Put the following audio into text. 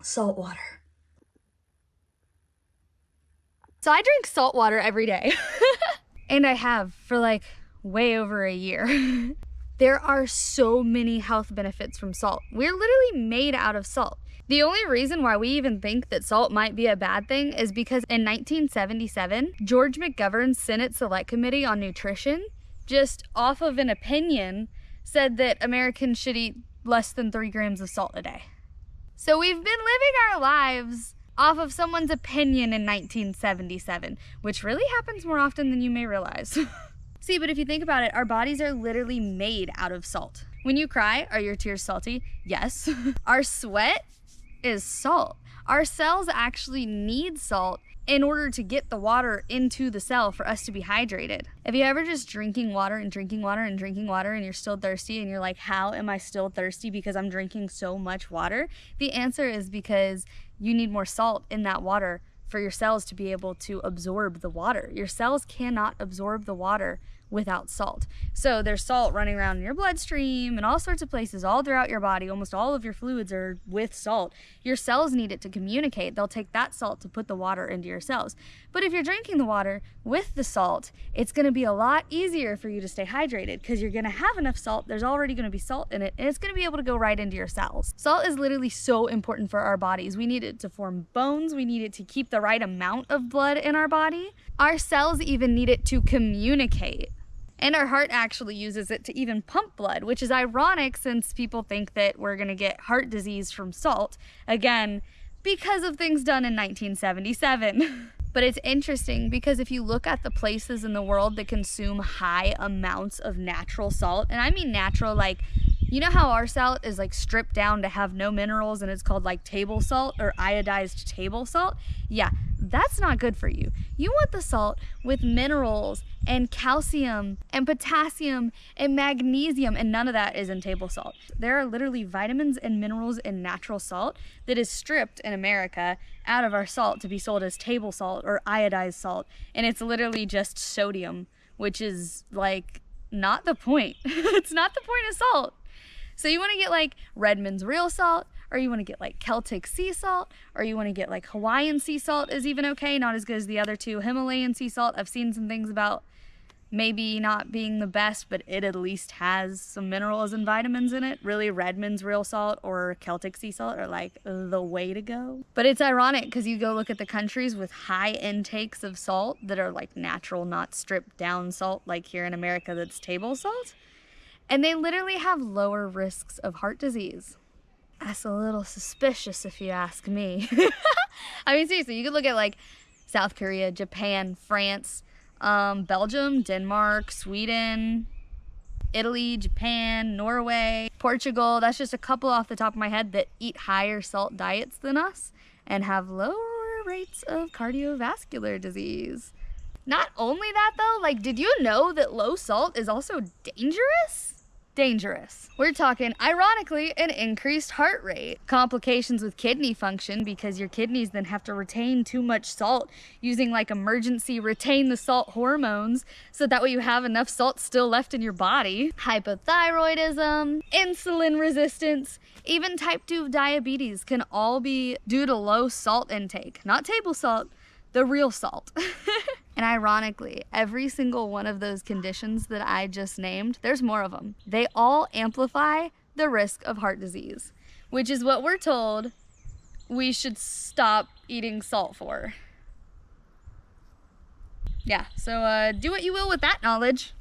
Salt water. So I drink salt water every day. And I have for like way over a year. There are so many health benefits from salt. We're literally made out of salt. The only reason why we even think that salt might be a bad thing is because in 1977, George McGovern's Senate Select Committee on Nutrition, just off of an opinion, said that Americans should eat less than 3 grams of salt a day. So we've been living our lives off of someone's opinion in 1977, which really happens more often than you may realize. See, but if you think about it, our bodies are literally made out of salt. When you cry, are your tears salty? Yes. Our sweat is salt. Our cells actually need salt in order to get the water into the cell for us to be hydrated. If you ever just drinking water and drinking water and drinking water and you're still thirsty and you're like, how am I still thirsty because I'm drinking so much water? The answer is because you need more salt in that water for your cells to be able to absorb the water. Your cells cannot absorb the water without salt. So there's salt running around in your bloodstream and all sorts of places all throughout your body. Almost all of your fluids are with salt. Your cells need it to communicate. They'll take that salt to put the water into your cells. But if you're drinking the water with the salt, it's going to be a lot easier for you to stay hydrated because you're going to have enough salt. There's already going to be salt in it and it's going to be able to go right into your cells. Salt is literally so important for our bodies. We need it to form bones. We need it to keep the right amount of blood in our body. Our cells even need it to communicate. And our heart actually uses it to even pump blood, which is ironic since people think that we're gonna get heart disease from salt, again, because of things done in 1977. But it's interesting because if you look at the places in the world that consume high amounts of natural salt, and I mean natural, like, you know how our salt is like stripped down to have no minerals and it's called like table salt or iodized table salt? Yeah, that's not good for you. You want the salt with minerals and calcium and potassium and magnesium, and none of that is in table salt. There are literally vitamins and minerals in natural salt that is stripped in America out of our salt to be sold as table salt or iodized salt, and it's literally just sodium, which is like not the point. It's not the point of salt. So you want to get like Redmond's real salt, or you want to get like Celtic sea salt, or you want to get like Hawaiian sea salt is even okay, not as good as the other two. Himalayan sea salt, I've seen some things about maybe not being the best, but it at least has some minerals and vitamins in it. Really, Redmond's real salt or Celtic sea salt are like the way to go. But it's ironic because you go look at the countries with high intakes of salt that are like natural, not stripped down salt like here in America that's table salt. And they literally have lower risks of heart disease. That's a little suspicious if you ask me. I mean, seriously, you could look at like South Korea, Japan, France, Belgium, Denmark, Sweden, Italy, Japan, Norway, Portugal. That's just a couple off the top of my head that eat higher salt diets than us and have lower rates of cardiovascular disease. Not only that though, like, did you know that low salt is also dangerous? Dangerous. We're talking, ironically, an increased heart rate, complications with kidney function because your kidneys then have to retain too much salt using like emergency retain the salt hormones so that way you have enough salt still left in your body, hypothyroidism, insulin resistance, even type 2 diabetes can all be due to low salt intake, not table salt, the real salt. And ironically, every single one of those conditions that I just named, there's more of them. They all amplify the risk of heart disease, which is what we're told we should stop eating salt for. Yeah, so do what you will with that knowledge.